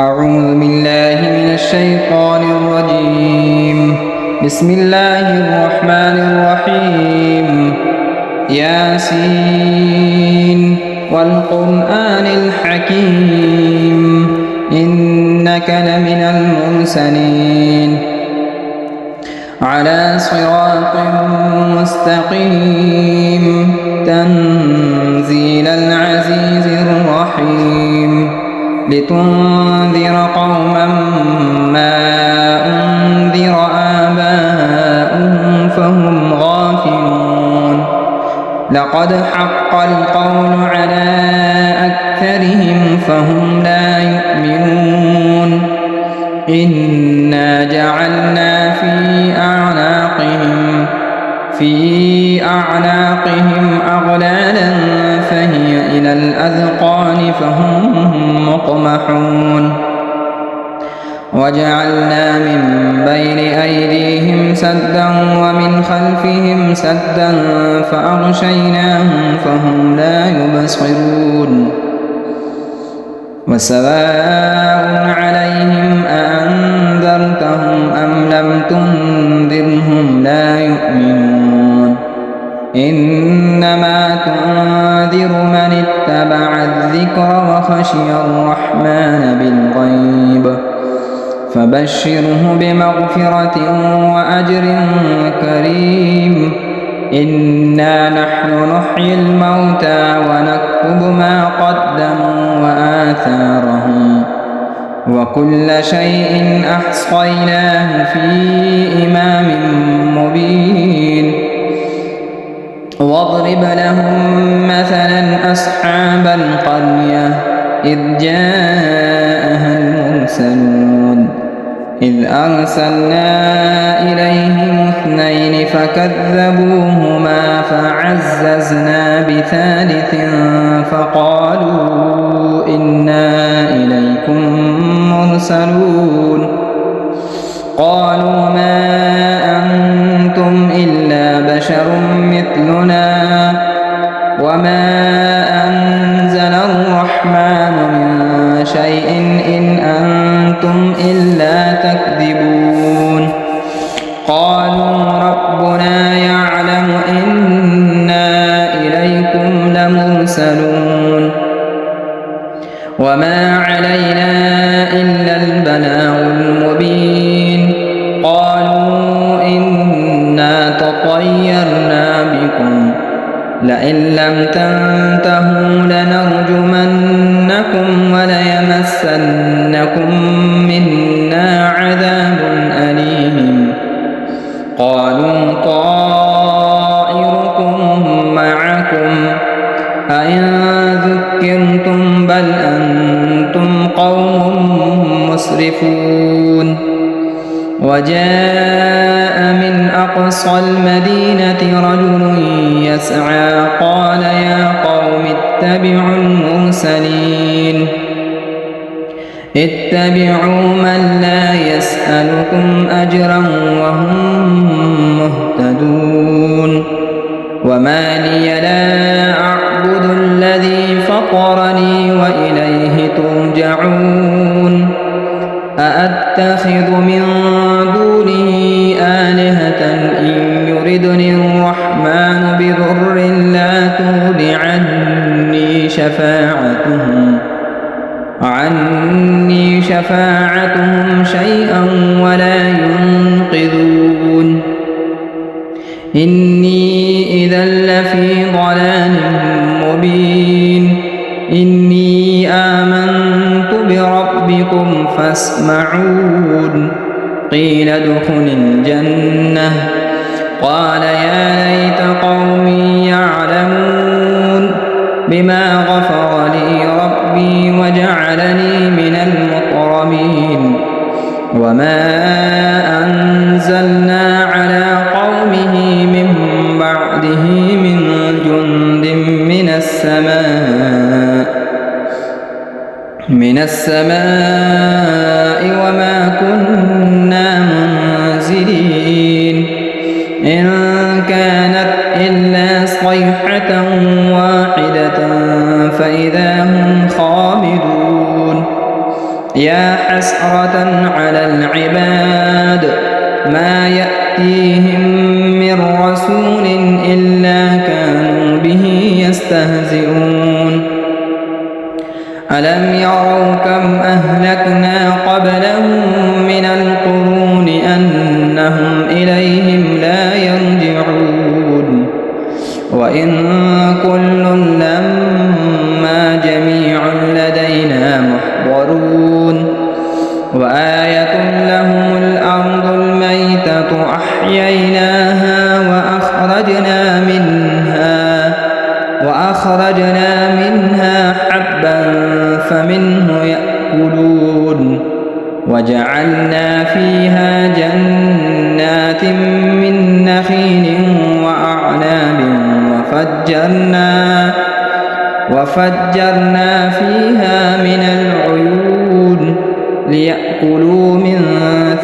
أعوذ بالله من الشيطان الرجيم. بسم الله الرحمن الرحيم. ياسين والقرآن الحكيم إنك لمن المرسلين على صراط مستقيم تنزيل العزيز الرحيم لتنذر قوما ما أنذر آباؤهم فهم غافلون لقد حق القول على أكثرهم فهم لا يؤمنون إنا جعلنا في أعناقهم أغلالا فهي إلى الأذقان فهم مقمحون وجعلنا من بين أيديهم سدا ومن خلفهم سدا فأغشيناهم فهم لا يبصرون وسواء عليهم أأنذرتهم أم لم تنذرهم لا يؤمنون إنما تنذر من اتبع الذكر وخشي الرحمن بالغيب فبشره بمغفرة وأجر كريم إنا نحن نحيي الموتى ونكتب ما قدموا وآثارهم وكل شيء أحصيناه في إمام مبين واضرب لهم مثلا أصحاب القرية إذ جاءها المرسلون إذ أرسلنا إليهم اثنين فكذبوهما فعززنا بثالث فقالوا إنا إليكم مرسلون قالوا ما أنتم إلا بشر مثلنا وما أنزل الرحمن من شيء إن أنتم إلا تكذبون قالوا ربنا يعلم إنا إليكم لمرسلون وما علينا إلا البلاغ المبين قالوا إنا تطيرنا بكم لئن لم تنتهوا لنرجمنكم وليمسنكم منا عذاب أليم قالوا طائركم معكم أئن ذكرتم بل أنتم قوم مسرفون وجاء من أقصى المدينة رجل يسعى قال يا قوم اتبعوا المرسلين اتبعوا من لا يسألكم أجرا وهم مهتدون وما لي لا أعبد الذي فطرني وإليه ترجعون أأتخذ من دونه آلهة إن يردني الرحمن بضر لا تغن عني شفاعتهم شيئا ولا ينقذون إني إذا لفي ضلال مبين إني آمنت بربكم فاسمعون قيل ادخل الجنة قال يا ليت قومي يعلمون بما غفر لي ربي وجعلني من المكرمين وما أنزلنا على قومه من بعده من جند من السماء وما كنا منزلين إن كانت إلا صيحة واحدة فإذا هم خامدون يا حسرة على العباد ما يأتيهم من رسول إلا كانوا به يستهزئون ألم يروا كم أهلكنا قبلهم من القرون أنهم إليهم لا يرجعون وإن كل لما جميع لدينا محضرون وآية لهم الأرض الميتة أحييناها وأخرجنا منها حبا فمنه يأكلون وجعلنا فيها جنات من نخيل وأعناب وفجرنا فيها من العيون ليأكلوا من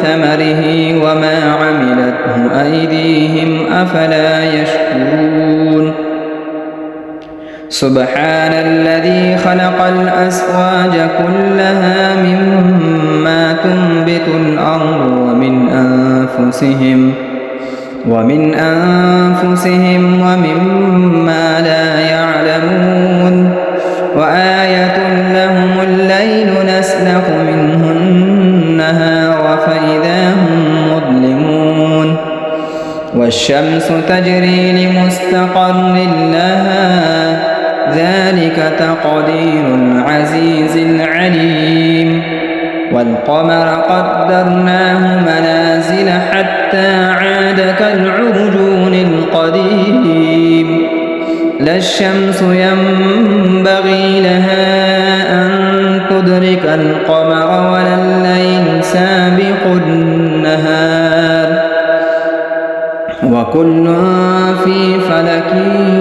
ثمره وما عملته أيديهم أفلا يشكرون سبحان الذي خلق الأزواج كلها مما تنبت الأرض ومن أنفسهم ومما لا يعلمون وآية لهم الليل نسلخ منه النهار فإذا هم مظلمون والشمس تجري لمستقر لها ذلك تقدير العزيز العليم والقمر قدرناه منازل حتى عاد كالعرجون القديم لا الشمس ينبغي لها أن تدرك القمر ولا الليل سابق النهار وكل في فلك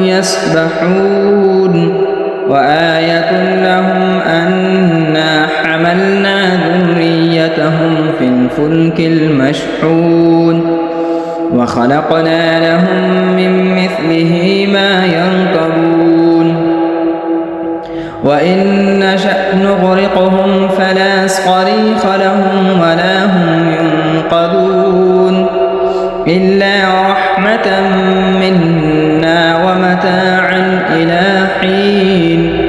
يسبحون وآية لهم أنا حملنا ذريتهم في الفلك المشحون وخلقنا لهم من مثله ما يركبون وإن نشأ نغرقهم فلا صريخ لهم ولا هم ينقذون إلا رحمة منا ومتاعا إلى حين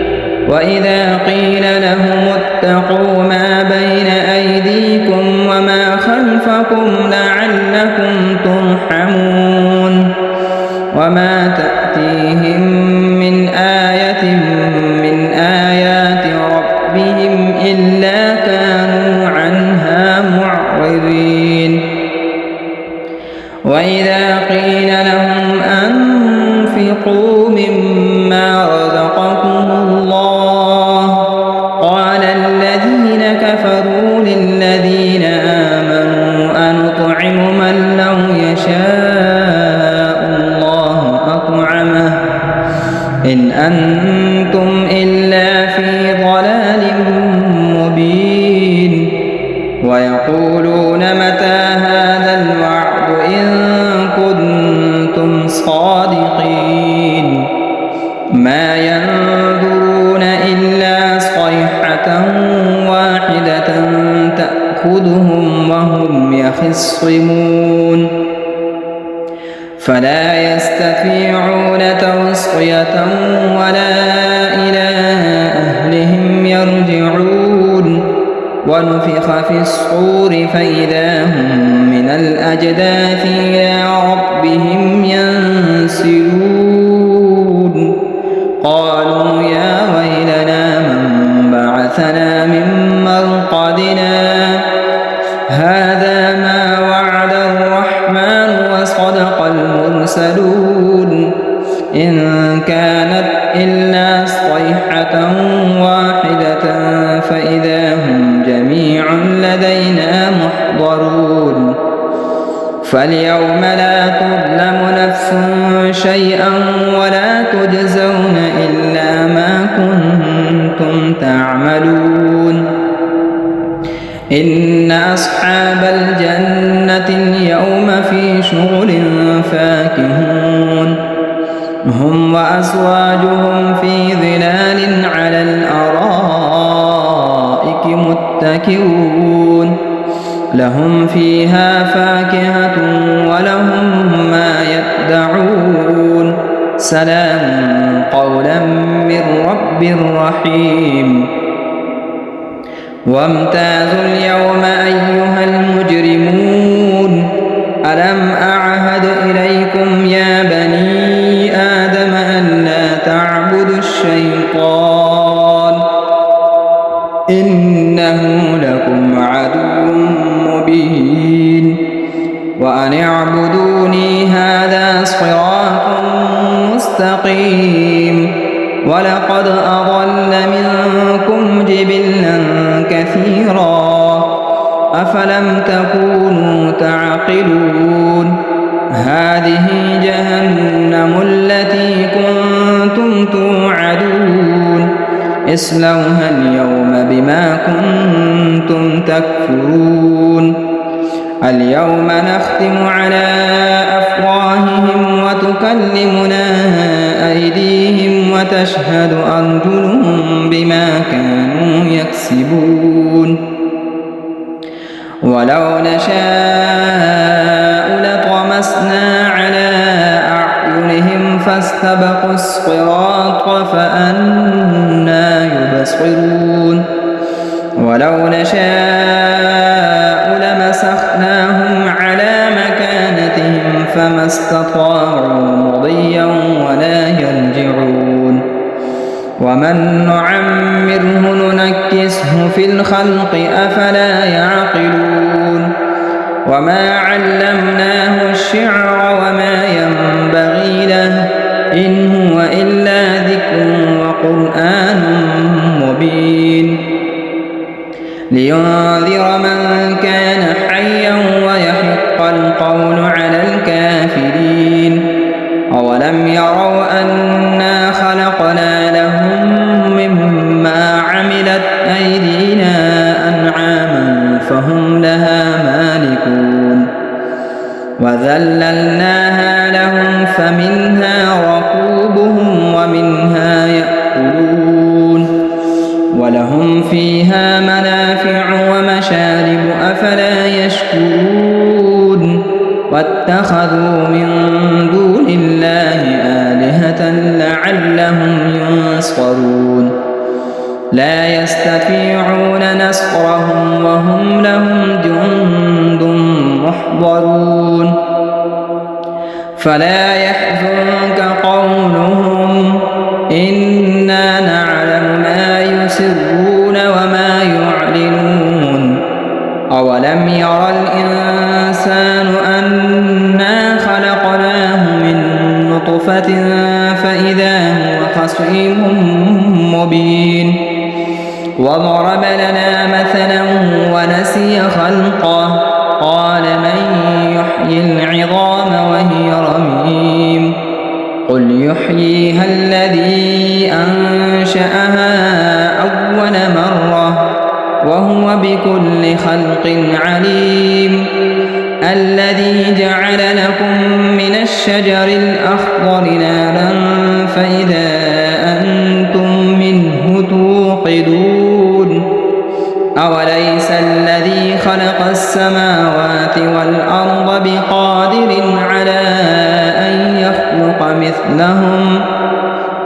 وإذا قيل لهم اتقوا ما بين أيديكم وما خلفكم لعلكم ترحمون وما تأتيهم من آية من آيات ربهم إلا كانوا عنها معرضين وإذا قيل لهم أنفقوا مما رزقكم الله قال الذين كفروا للذين آمنوا أنطعم من لو يشاء الله أطعمه إن أنتم إلا في ضلال مبين ويقولون متى هذا الوعد إن كنتم صادقين ما ينظرون إلا صيحة واحدة تأخذهم وهم يخصمون فلا يستطيعون توصية ولا إلى أهلهم يرجعون ونفخ في الصور فإذا هم من الأجداث إلى ربهم ينسلون قالوا يا ويلنا من بعثنا من مرقدنا هذا ما وعد الرحمن وصدق المرسلون إن كانت إلا صيحة واحدة فإذا هم جميع لدينا محضرون فاليوم لا تظلم نفس شيئا ولا تجزون إلا ما كنتم تعملون إن أصحاب الجنة اليوم في شغل فاكهون هم وأزواجهم في ظلال على الأرائك متكئون لهم فيها فاكهة ولهم ما يدعون سلام قولا من رب رحيم وامتازوا اليوم أيها المجرمون ألم أعهد إليكم يا بني آدم أن لا تعبدوا الشيطان إنه لكم عدو مبين وأن اعبدوني هذا صراط مستقيم ولقد أضل منكم جبلا كثيرا أفلم تكونوا تعقلون هذه جهنم التي كنتم توعدون اصلوها اليوم بما كنتم تكفرون اليوم نختم على أفواههم وتكلمنا أيديهم وتشهد أرجلهم بما كانوا يكسبون ولو نشاء لطمسنا على أعينهم فاستبقوا الصراط فأنى يبصرون ولو نشاء لمسخناهم على مكانتهم فما استطاعوا مضيا ولا يرجعون ومن نعمره ننكسه في الخلق أفلا يعقلون وما علمناه الشعر وما ينبغي له إن هو إلا ذكر وقرآن مبين لينذر من كان حيا ويحق القول على الكافرين أولم يروا أنا خلقنا لهم مما عملت أيدينا أنعاما فهم لها مالكون وذللناها لهم فمنها ركوبهم ومنها يأكلون ولهم فيها منافع ومشارب أفلا يشكرون واتخذوا من دون الله آلهة لعلهم ينصرون لا يستطيعون نصرهم وهم لهم جند محضرون فلا يحزنك قولهم إنا نعلم ما يسرون وما يعلنون أولم ير الإنسان أنا خلقناه من نطفة فإذا هو خصيم مبين وضرب لنا مثلا ونسي خلقه قال من يحيي العظام وهي رميم قل يحييها الذي أنشأها أول مرة وهو بكل خلق عليم الذي جعل لكم من الشجر الأخضر نارا فإذا أنتم منه توقدون أوليس الذي خلق السماوات والأرض بقادر على أن يخلق مثلهم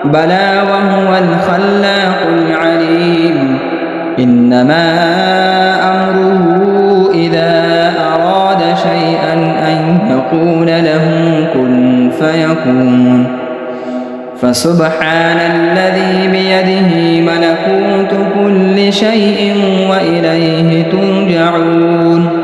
بلى وهو الخلاق العليم إنما أمره إذا أراد شيئا أن يقول له كن فيكون فسبحان الذي بيده ملكوت كل شيء وإليه ترجعون